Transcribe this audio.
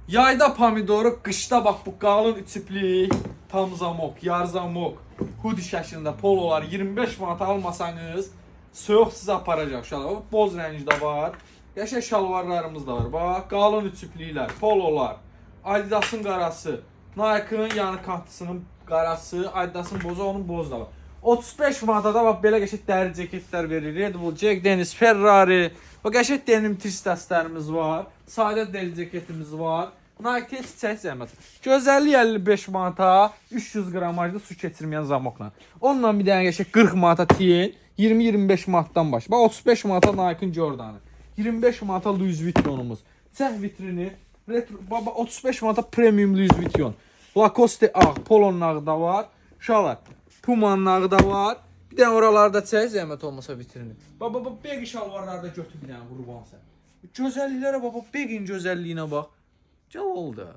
Yayda pomidoru, qışda bax bu qalın içiplik, tam zamok, yar zamok, hudi şəklində pololar 25 manata almasanız, soyuq sizə aparacaq uşaqlar. Boz rəngdə var. Qəşəng şalvarlarımız da var. Bax, qalın içipliklər, pololar, Adidasın qarası, Nike-ın yanı kantısının qarası, Adidasın bozu, onun bozu da var. 35 manata da bax belə qəşəng dəri ceketlər verir. Red Bull, Jack Daniels, Ferrari, bax qəşəng denim tristaslarımız var. Sadə deri ceketimiz var. Nike çiçək zəhmət. Gözəllik 55 manata, 300 qramajlı su keçirməyən zamokla. Onunla bir dənə qəşəng 40 manata TN, 20-25 manatdan baş. Bax 35 manata Nike-ın Jordan'ı. 25 manata Louis Vuitton'umuz. Çəh vitrini, retro, baba 35 manata premium Louis Vuitton. Lacoste ağ, Polo'nun ağı da var. Uşaqlar, Puma'nın ağı da var. Bir dənə oralarda çəh zəhmət olmasa vitrini. Baba begi şalvarlarda götür bir dənə qurban sən. Gözəlliklərə baba, begin gözəlliyinə bax. Gel oldu.